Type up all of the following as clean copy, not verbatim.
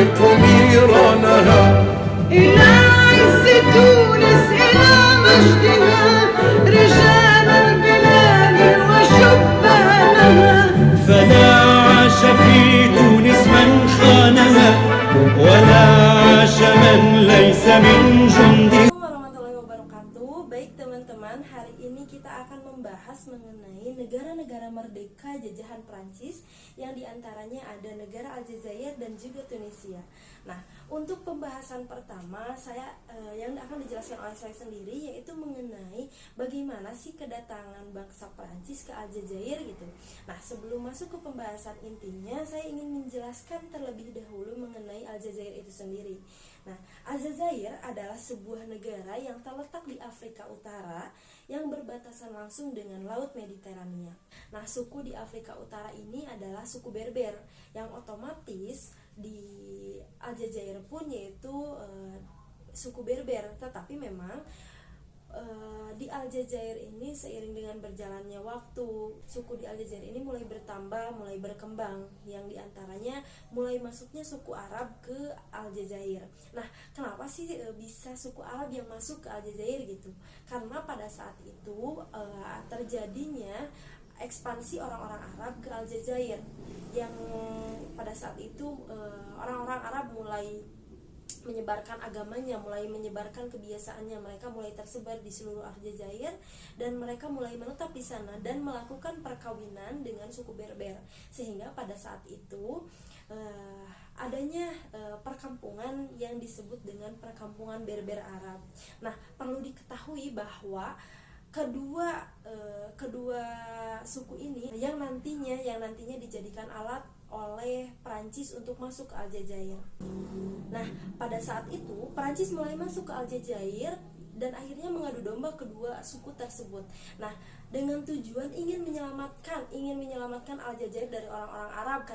عليكم نيرانها إلى عز تونس إلى مجدها رجال البلاد وشبانها. فلا عاش في تونس من خانها ولا عاش من ليس من جندها. Warahmatullahi wabarakatuh. Baik teman-teman, hari ini kita akan membahas mengenai negara-negara merdeka jajahan Prancis, yang diantaranya ada negara Aljazair dan juga Tunisia. Nah, untuk pembahasan pertama yang akan dijelaskan oleh saya sendiri, yaitu mengenai bagaimana sih kedatangan bangsa Prancis ke Aljazair gitu. Nah, sebelum masuk ke pembahasan intinya, saya ingin menjelaskan terlebih dahulu mengenai Aljazair itu sendiri. Nah, Aljazair adalah sebuah negara yang terletak di Afrika Utara yang berbatasan langsung dengan Laut Mediterania. Nah, suku di Afrika Utara ini adalah suku Berber, yang otomatis di Aljazair pun yaitu suku Berber. Tetapi memang di Aljazair ini seiring dengan berjalannya waktu, suku di Aljazair ini mulai bertambah, mulai berkembang, yang diantaranya mulai masuknya suku Arab ke Aljazair. Nah, kenapa sih bisa suku Arab yang masuk ke Aljazair gitu? Karena pada saat itu terjadinya ekspansi orang-orang Arab ke Aljazair, yang pada saat itu orang-orang Arab mulai menyebarkan agamanya, mulai menyebarkan kebiasaannya. Mereka mulai tersebar di seluruh Aljazair dan mereka mulai menetap di sana dan melakukan perkawinan dengan suku Berber, sehingga pada saat itu adanya perkampungan yang disebut dengan perkampungan Berber Arab. Nah, perlu diketahui bahwa kedua suku ini yang nantinya dijadikan alat oleh Prancis untuk masuk ke Aljazair. Nah, pada saat itu Prancis mulai masuk ke Aljazair dan akhirnya mengadu domba kedua suku tersebut. Nah, dengan tujuan ingin menyelamatkan Aljazair dari orang-orang Arab,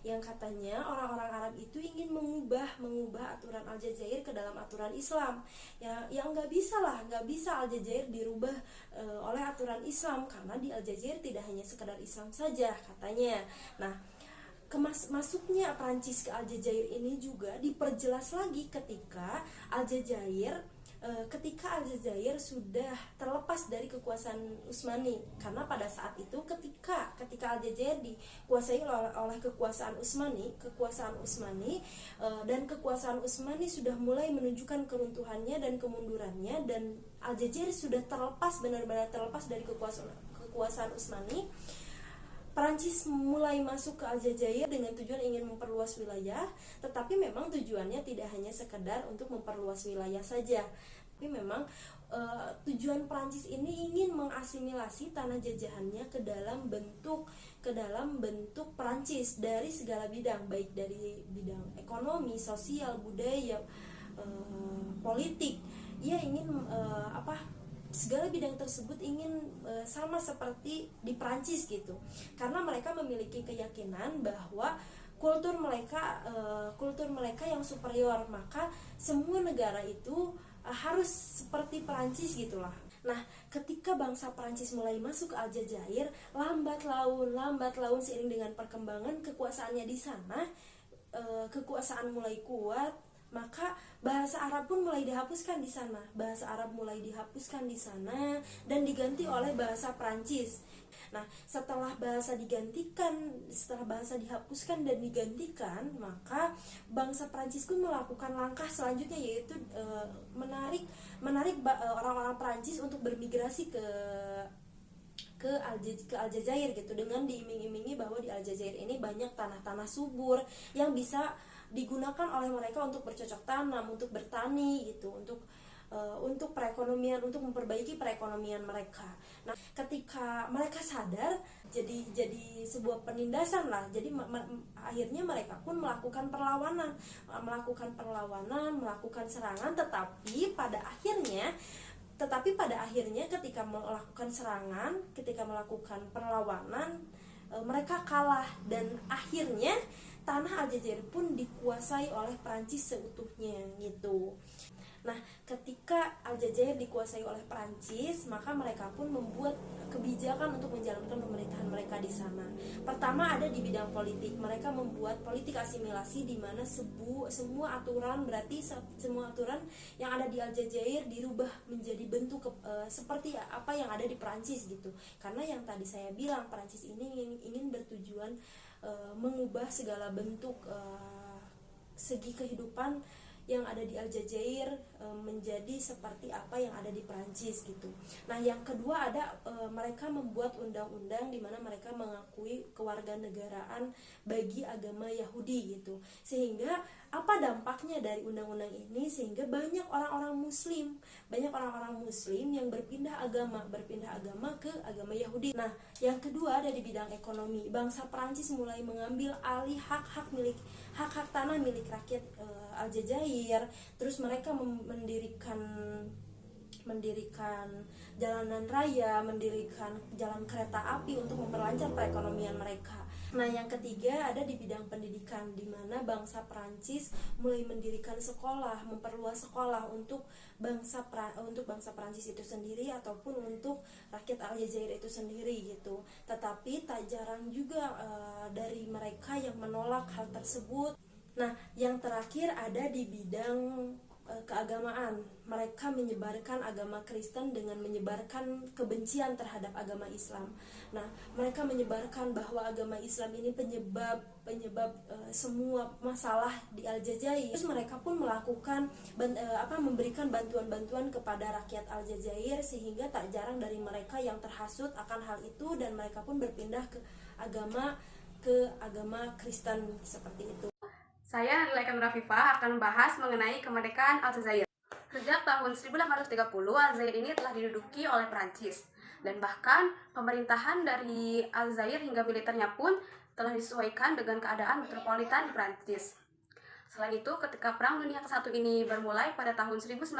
yang katanya orang-orang Arab itu ingin mengubah aturan Aljazair ke dalam aturan Islam. Yang nggak bisa Aljazair dirubah oleh aturan Islam, karena di Aljazair tidak hanya sekedar Islam saja katanya. Nah, masuknya Prancis ke Aljazair ini juga diperjelas lagi ketika Aljazair sudah terlepas dari kekuasaan Utsmani. Karena pada saat itu ketika Aljazair dikuasai oleh kekuasaan Utsmani, dan kekuasaan Utsmani sudah mulai menunjukkan keruntuhannya dan kemundurannya, dan Aljazair sudah benar-benar terlepas dari kekuasaan Utsmani, Prancis mulai masuk ke Aljazair dengan tujuan ingin memperluas wilayah. Tetapi memang tujuannya tidak hanya sekedar untuk memperluas wilayah saja, tapi memang tujuan Prancis ini ingin mengasimilasi tanah jajahannya ke dalam bentuk Prancis dari segala bidang, baik dari bidang ekonomi, sosial, budaya, politik. Ia ingin segala bidang tersebut ingin sama seperti di Prancis gitu, karena mereka memiliki keyakinan bahwa kultur mereka yang superior, maka semua negara itu harus seperti Prancis gitulah. Nah, ketika bangsa Prancis mulai masuk ke Aljazair, lambat laun seiring dengan perkembangan kekuasaannya di sana, kekuasaan mulai kuat, maka bahasa Arab pun mulai dihapuskan di sana. Dan diganti oleh bahasa Prancis. Nah, setelah bahasa dihapuskan dan digantikan, maka bangsa Prancis pun melakukan langkah selanjutnya, yaitu menarik orang-orang Prancis untuk bermigrasi ke Aljazair gitu, dengan diiming-imingi bahwa di Aljazair ini banyak tanah-tanah subur yang bisa digunakan oleh mereka untuk bercocok tanam, untuk bertani gitu, untuk perekonomian, untuk memperbaiki perekonomian mereka. Nah, ketika mereka sadar, jadi sebuah penindasan lah. Jadi akhirnya mereka pun melakukan perlawanan, melakukan serangan, tetapi pada akhirnya ketika melakukan perlawanan, mereka kalah, dan akhirnya tanah Aljazair pun dikuasai oleh Prancis seutuhnya gitu. Nah, ketika Aljazair dikuasai oleh Prancis, maka mereka pun membuat kebijakan untuk menjalankan pemerintahan mereka di sana. Pertama ada di bidang politik, mereka membuat politik asimilasi di mana semua aturan, berarti semua aturan yang ada di Aljazair dirubah menjadi bentuk seperti apa yang ada di Prancis gitu. Karena yang tadi saya bilang, Prancis ini ingin bertujuan mengubah segala bentuk segi kehidupan yang ada di Aljazair menjadi seperti apa yang ada di Prancis gitu. Nah, yang kedua ada mereka membuat undang-undang di mana mereka mengakui kewarganegaraan bagi agama Yahudi gitu. Sehingga apa dampaknya dari undang-undang ini? Sehingga banyak orang-orang muslim yang berpindah agama ke agama Yahudi. Nah, yang kedua ada di bidang ekonomi. Bangsa Prancis mulai mengambil alih hak-hak tanah milik rakyat Aljazair. Terus mereka mendirikan jalanan raya, mendirikan jalan kereta api untuk memperlancar perekonomian mereka. Nah, yang ketiga ada di bidang pendidikan, di mana bangsa Prancis mulai mendirikan sekolah, memperluas sekolah untuk bangsa Prancis itu sendiri ataupun untuk rakyat Aljazair itu sendiri gitu. Tetapi tak jarang juga dari mereka yang menolak hal tersebut. Nah, yang terakhir ada di bidang keagamaan. Mereka menyebarkan agama Kristen dengan menyebarkan kebencian terhadap agama Islam. Nah, mereka menyebarkan bahwa agama Islam ini penyebab semua masalah di Aljazair. Terus mereka pun melakukan memberikan bantuan-bantuan kepada rakyat Aljazair, sehingga tak jarang dari mereka yang terhasut akan hal itu dan mereka pun berpindah ke agama Kristen seperti itu. Saya Nilai Rafifah akan membahas mengenai kemerdekaan Aljazair. Sejak tahun 1830, Aljazair ini telah diduduki oleh Prancis. Dan bahkan pemerintahan dari Aljazair hingga militernya pun telah disesuaikan dengan keadaan metropolitan di Prancis. Selain itu, ketika Perang Dunia ke-1 ini bermulai pada tahun 1919,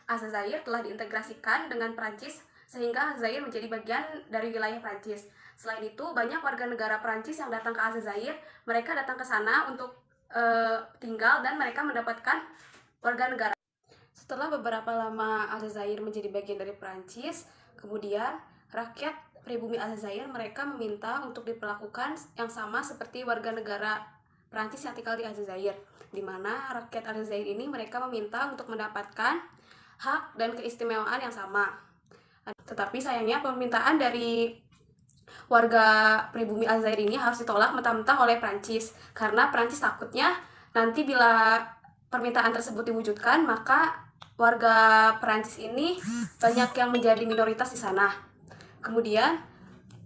Aljazair telah diintegrasikan dengan Prancis sehingga Aljazair menjadi bagian dari wilayah Prancis. Selain itu, banyak warga negara Prancis yang datang ke Aljazair. Mereka datang ke sana untuk tinggal dan mereka mendapatkan warga negara. Setelah beberapa lama Aljazair menjadi bagian dari Prancis, kemudian rakyat pribumi Aljazair mereka meminta untuk diperlakukan yang sama seperti warga negara Prancis yang tinggal di Aljazair, di mana rakyat Aljazair ini mereka meminta untuk mendapatkan hak dan keistimewaan yang sama. Tetapi sayangnya permintaan dari warga pribumi Aljazair ini harus ditolak mentah-mentah oleh Prancis, karena Prancis takutnya nanti bila permintaan tersebut diwujudkan, maka warga Prancis ini banyak yang menjadi minoritas di sana. Kemudian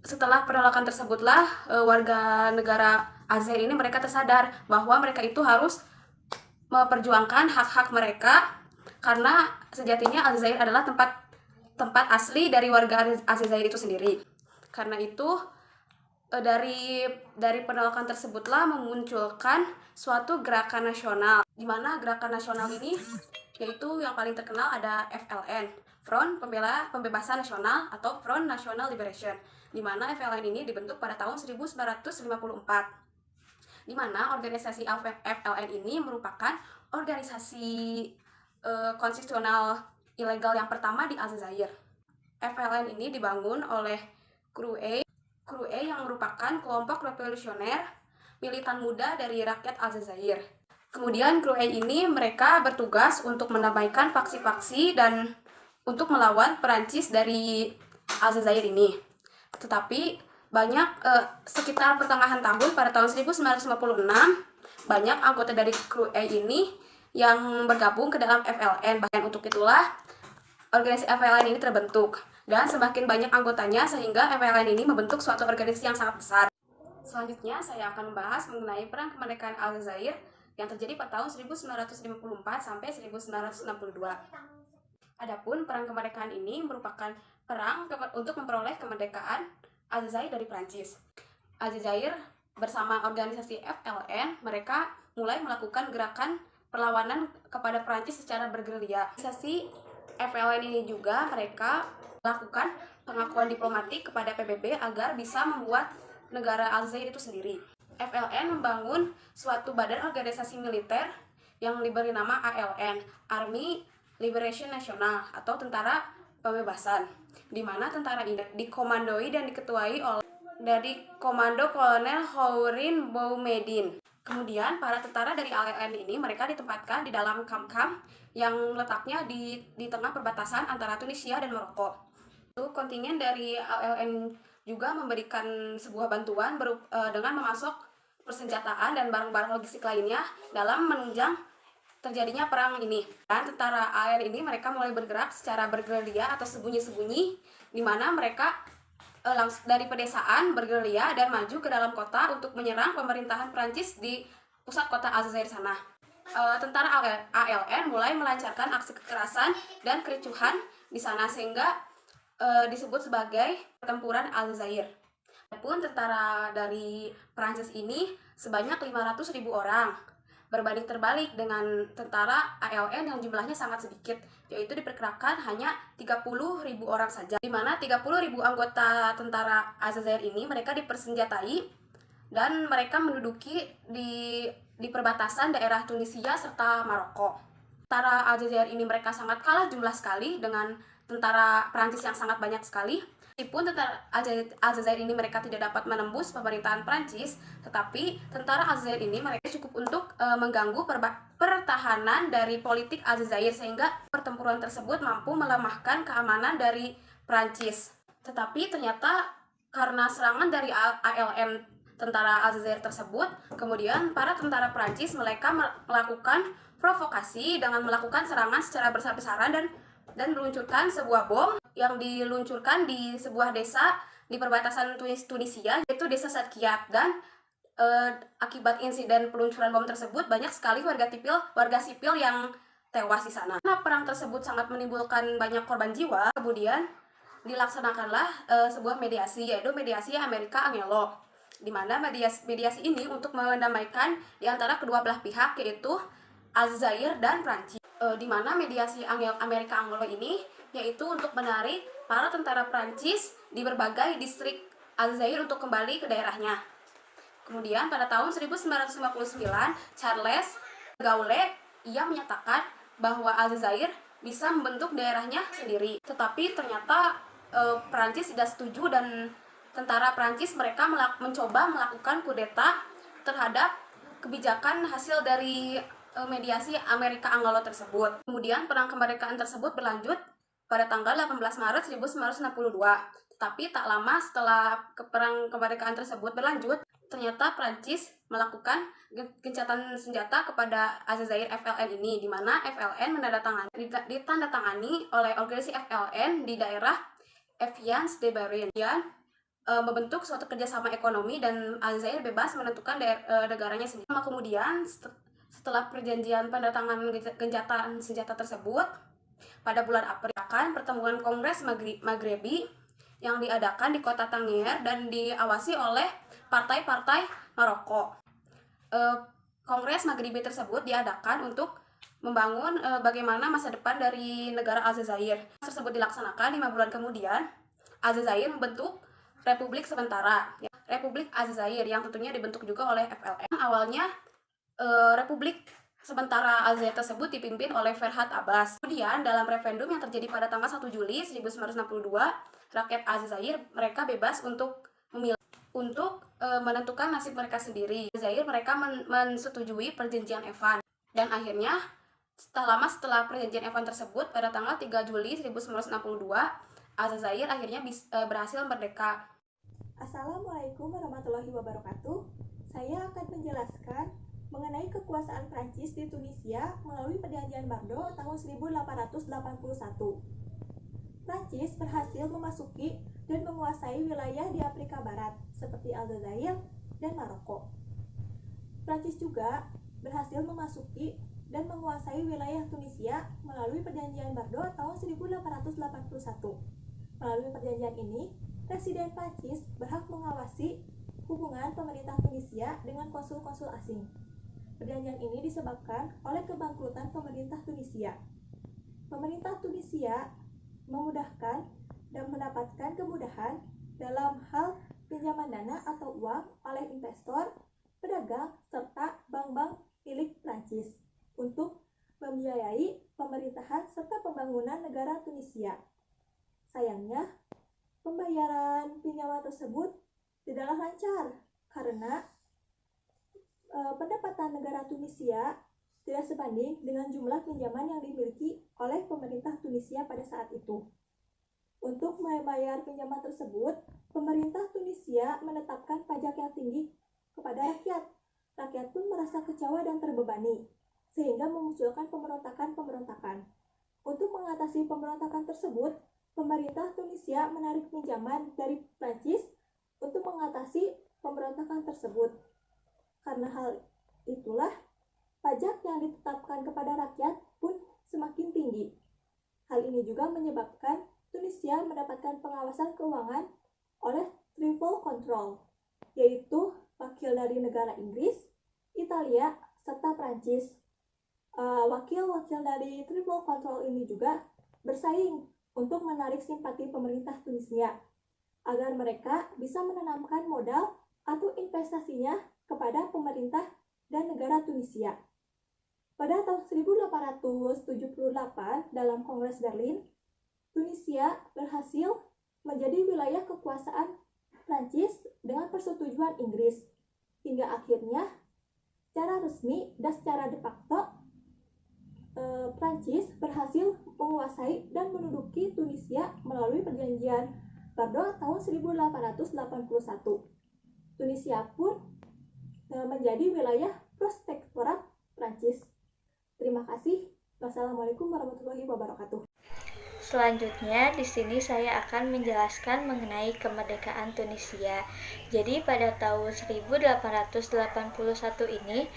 setelah penolakan tersebutlah warga negara Aljazair ini mereka tersadar bahwa mereka itu harus memperjuangkan hak-hak mereka, karena sejatinya Aljazair adalah tempat asli dari warga Aljazair itu sendiri. Karena itu dari penolakan tersebutlah memunculkan suatu gerakan nasional, di mana gerakan nasional ini yaitu yang paling terkenal ada FLN, Front Pembebasan Nasional atau Front National Liberation, di mana FLN ini dibentuk pada tahun 1954. Di mana organisasi FLN ini merupakan organisasi konstitusional ilegal yang pertama di Aljazair. FLN ini dibangun oleh Krué yang merupakan kelompok revolusioner militan muda dari rakyat Aljazair. Kemudian Krué ini mereka bertugas untuk mendamaikan faksi-faksi dan untuk melawan Perancis dari Aljazair ini. Tetapi sekitar pertengahan tahun pada tahun 1956 banyak anggota dari Krué ini yang bergabung ke dalam FLN. Bahkan untuk itulah organisasi FLN ini terbentuk. Dan semakin banyak anggotanya sehingga FLN ini membentuk suatu organisasi yang sangat besar. Selanjutnya saya akan membahas mengenai perang kemerdekaan Aljazair yang terjadi pada tahun 1954 sampai 1962. Adapun perang kemerdekaan ini merupakan perang untuk memperoleh kemerdekaan Aljazair dari Prancis. Aljazair bersama organisasi FLN mereka mulai melakukan gerakan perlawanan kepada Prancis secara bergerilya. Organisasi FLN ini juga mereka melakukan pengakuan diplomatik kepada PBB agar bisa membuat negara Aljazair itu sendiri. FLN membangun suatu badan organisasi militer yang diberi nama ALN, Army Liberation National atau Tentara Pembebasan, di mana tentara ini dikomandoi dan diketuai oleh dari Komando Kolonel Hourin Boumediene. Kemudian para tentara dari ALN ini mereka ditempatkan di dalam kamp-kamp yang letaknya di tengah perbatasan antara Tunisia dan Maroko. Kontingen dari ALN juga memberikan sebuah bantuan dengan memasok persenjataan dan barang-barang logistik lainnya dalam menunjang terjadinya perang ini. Dan tentara ALN ini mereka mulai bergerak secara bergerilya atau sembunyi-sembunyi, di mana mereka langsung dari pedesaan bergerilya dan maju ke dalam kota untuk menyerang pemerintahan Prancis di pusat kota Aljazair sana. Tentara ALN mulai melancarkan aksi kekerasan dan kericuhan di sana sehingga disebut sebagai pertempuran Aljazair. Adapun tentara dari Prancis ini sebanyak 500.000 orang, berbanding terbalik dengan tentara ALN yang jumlahnya sangat sedikit, yaitu diperkirakan hanya 30.000 orang saja. Di mana 30.000 anggota tentara Aljazair ini mereka dipersenjatai dan mereka menduduki di perbatasan daerah Tunisia serta Maroko. Tentara Aljazair ini mereka sangat kalah jumlah sekali dengan tentara Prancis yang sangat banyak sekali. Meskipun tentara Aljazair ini mereka tidak dapat menembus pemerintahan Prancis, tetapi tentara Aljazair ini mereka cukup untuk mengganggu pertahanan dari politik Aljazair sehingga pertempuran tersebut mampu melemahkan keamanan dari Prancis. Tetapi ternyata karena serangan dari ALN tentara Aljazair tersebut, kemudian para tentara Prancis mereka melakukan provokasi dengan melakukan serangan secara besar-besaran dan meluncurkan sebuah bom yang diluncurkan di sebuah desa di perbatasan Tunisia, yaitu desa Sadkiat. Dan akibat insiden peluncuran bom tersebut banyak sekali warga sipil yang tewas di sana. Karena perang tersebut sangat menimbulkan banyak korban jiwa, kemudian dilaksanakanlah sebuah mediasi, yaitu mediasi Amerika-Angelo, di mana mediasi ini untuk mendamaikan di antara kedua belah pihak, yaitu Aljazair dan Prancis. Di mana mediasi Amerika-Angelo ini yaitu untuk menarik para tentara Prancis di berbagai distrik Aljazair untuk kembali ke daerahnya. Kemudian pada tahun 1959, Charles de Gaulle ia menyatakan bahwa Aljazair bisa membentuk daerahnya sendiri. Tetapi ternyata Prancis tidak setuju dan tentara Prancis mereka mencoba melakukan kudeta terhadap kebijakan hasil dari mediasi Amerika-Angelo tersebut. Kemudian perang kemerdekaan tersebut berlanjut pada tanggal 18 Maret 1962. Tetapi tak lama setelah perang kemerdekaan tersebut berlanjut, ternyata Prancis melakukan gencatan senjata kepada Aljazair FLN ini, di mana FLN ditandatangani oleh organisasi FLN di daerah Evian de Barin. Dan membentuk suatu kerjasama ekonomi dan Aljazair bebas menentukan negaranya sendiri. Kemudian setelah perjanjian pendatangan gencatan senjata tersebut, pada bulan April akan pertemuan Kongres Maghrebi yang diadakan di kota Tangier dan diawasi oleh partai-partai Maroko. Kongres Maghrebi tersebut diadakan untuk membangun bagaimana masa depan dari negara Aljazair. Tersebut dilaksanakan 5 bulan kemudian, Aljazair membentuk Republik Sementara, Republik Aljazair, yang tentunya dibentuk juga oleh FLN. Awalnya Republik Sementara Aljazair tersebut dipimpin oleh Ferhat Abbas. Kemudian dalam referendum yang terjadi pada tanggal 1 Juli 1962, rakyat Aljazair mereka bebas untuk memilih untuk menentukan nasib mereka sendiri. Aljazair mereka mensetujui perjanjian Evan. Dan akhirnya setelah perjanjian Evan tersebut pada tanggal 3 Juli 1962, Aljazair akhirnya berhasil merdeka. Assalamualaikum warahmatullahi wabarakatuh. Saya akan menjelaskan mengenai kekuasaan Prancis di Tunisia melalui Perjanjian Bordeaux tahun 1881. Prancis berhasil memasuki dan menguasai wilayah di Afrika Barat seperti Aljazair dan Maroko. Prancis juga berhasil memasuki dan menguasai wilayah Tunisia melalui Perjanjian Bordeaux tahun 1881. Melalui perjanjian ini, Presiden Prancis berhak mengawasi hubungan pemerintah Tunisia dengan konsul-konsul asing. Perjanjian ini disebabkan oleh kebangkrutan pemerintah Tunisia. Pemerintah Tunisia memudahkan dan mendapatkan kemudahan dalam hal pinjaman dana atau uang oleh investor pedagang, serta bank-bank milik Prancis untuk membiayai pemerintahan serta pembangunan negara Tunisia. Sayangnya, pembayaran pinjaman tersebut tidaklah lancar karena pendapatan negara Tunisia tidak sebanding dengan jumlah pinjaman yang dimiliki oleh pemerintah Tunisia pada saat itu. Untuk membayar pinjaman tersebut, pemerintah Tunisia menetapkan pajak yang tinggi kepada rakyat. Rakyat pun merasa kecewa dan terbebani, sehingga memunculkan pemberontakan. Untuk mengatasi pemberontakan tersebut, pemerintah Tunisia menarik pinjaman dari Prancis untuk mengatasi pemberontakan tersebut. Karena hal itulah, pajak yang ditetapkan kepada rakyat pun semakin tinggi. Hal ini juga menyebabkan Tunisia mendapatkan pengawasan keuangan oleh Triple Control, yaitu wakil dari negara Inggris, Italia, serta Prancis. Wakil-wakil dari Triple Control ini juga bersaing untuk menarik simpati pemerintah Tunisia agar mereka bisa menanamkan modal atau investasinya kepada pemerintah dan negara Tunisia. Pada tahun 1878 dalam Kongres Berlin, Tunisia berhasil menjadi wilayah kekuasaan Prancis dengan persetujuan Inggris. Hingga akhirnya, secara resmi dan secara de facto, Prancis berhasil menguasai dan menduduki Tunisia melalui perjanjian Bordeaux tahun 1881. Tunisia pun menjadi wilayah protektorat Prancis. Terima kasih. Wassalamualaikum warahmatullahi wabarakatuh. Selanjutnya, di sini saya akan menjelaskan mengenai kemerdekaan Tunisia. Jadi, pada tahun 1881 ini,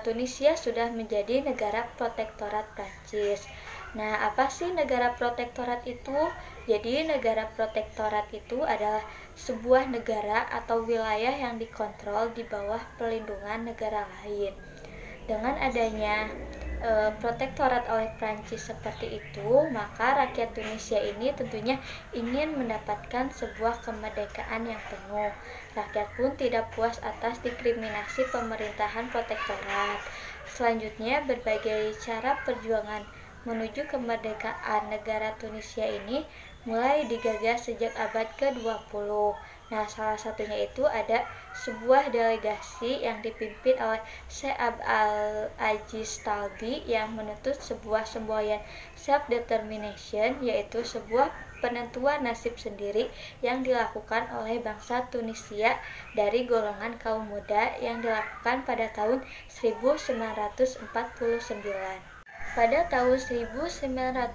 Tunisia sudah menjadi negara protektorat Prancis. Nah, apa sih negara protektorat itu? Jadi, negara protektorat itu adalah sebuah negara atau wilayah yang dikontrol di bawah perlindungan negara lain. Dengan adanya protektorat oleh Prancis seperti itu, maka rakyat Tunisia ini tentunya ingin mendapatkan sebuah kemerdekaan yang penuh. Rakyat pun tidak puas atas diskriminasi pemerintahan protektorat. Selanjutnya, berbagai cara perjuangan menuju kemerdekaan negara Tunisia ini mulai digagas sejak abad ke-20. Nah, salah satunya itu ada sebuah delegasi yang dipimpin oleh Sheikh Abdul Aziz Talbi yang menuntut sebuah semboyan self-determination, yaitu sebuah penentuan nasib sendiri yang dilakukan oleh bangsa Tunisia dari golongan kaum muda yang dilakukan pada tahun 1949. Pada tahun 1920,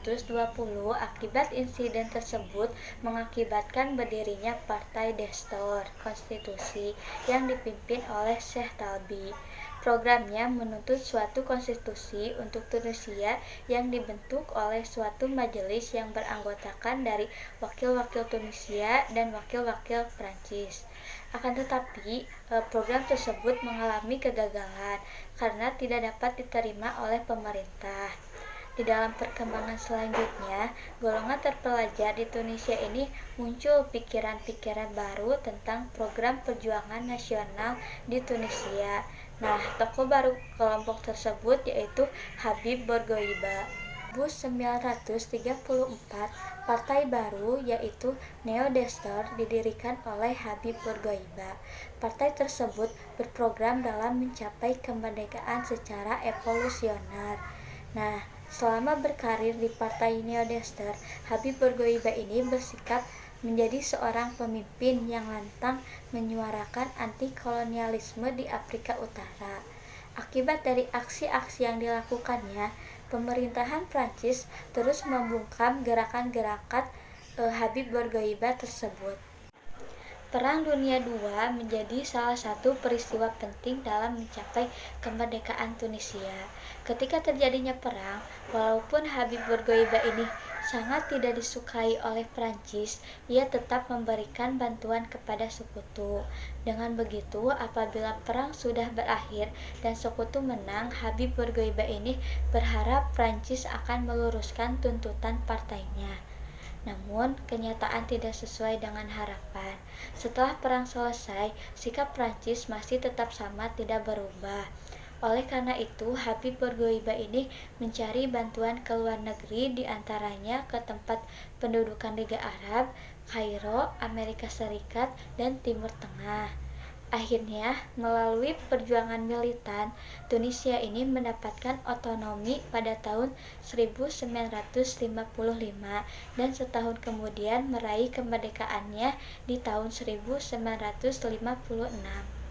akibat insiden tersebut mengakibatkan berdirinya Partai Destor Konstitusi yang dipimpin oleh Sheikh Talbi. Programnya menuntut suatu konstitusi untuk Tunisia yang dibentuk oleh suatu majelis yang beranggotakan dari wakil-wakil Tunisia dan wakil-wakil Prancis. Akan tetapi, program tersebut mengalami kegagalan karena tidak dapat diterima oleh pemerintah. Di dalam perkembangan selanjutnya, golongan terpelajar di Tunisia ini muncul pikiran-pikiran baru tentang program perjuangan nasional di Tunisia. Nah, tokoh baru kelompok tersebut yaitu Habib Bourguiba. 1934, partai baru yaitu Neo Destor didirikan oleh Habib Bourguiba. Partai tersebut berprogram dalam mencapai kemerdekaan secara evolusioner. Nah, selama berkarir di partai Neo Destor, Habib Bourguiba ini bersikap menjadi seorang pemimpin yang lantang menyuarakan anti-kolonialisme di Afrika Utara. Akibat dari aksi-aksi yang dilakukannya, pemerintahan Prancis terus membungkam gerakan-gerakan Habib Bourguiba tersebut. Perang Dunia II menjadi salah satu peristiwa penting dalam mencapai kemerdekaan Tunisia. Ketika terjadinya perang, walaupun Habib Bourguiba ini sangat tidak disukai oleh Prancis, ia tetap memberikan bantuan kepada sekutu. Dengan begitu, apabila perang sudah berakhir dan sekutu menang, Habib Bourguiba ini berharap Prancis akan meluruskan tuntutan partainya. Namun, kenyataan tidak sesuai dengan harapan. Setelah perang selesai, sikap Prancis masih tetap sama, tidak berubah. Oleh karena itu, Habib Bourguiba ini mencari bantuan ke luar negeri, diantaranya ke tempat pendudukan Liga Arab, Kairo, Amerika Serikat, dan Timur Tengah. Akhirnya, melalui perjuangan militan, Tunisia ini mendapatkan otonomi pada tahun 1955 dan setahun kemudian meraih kemerdekaannya di tahun 1956.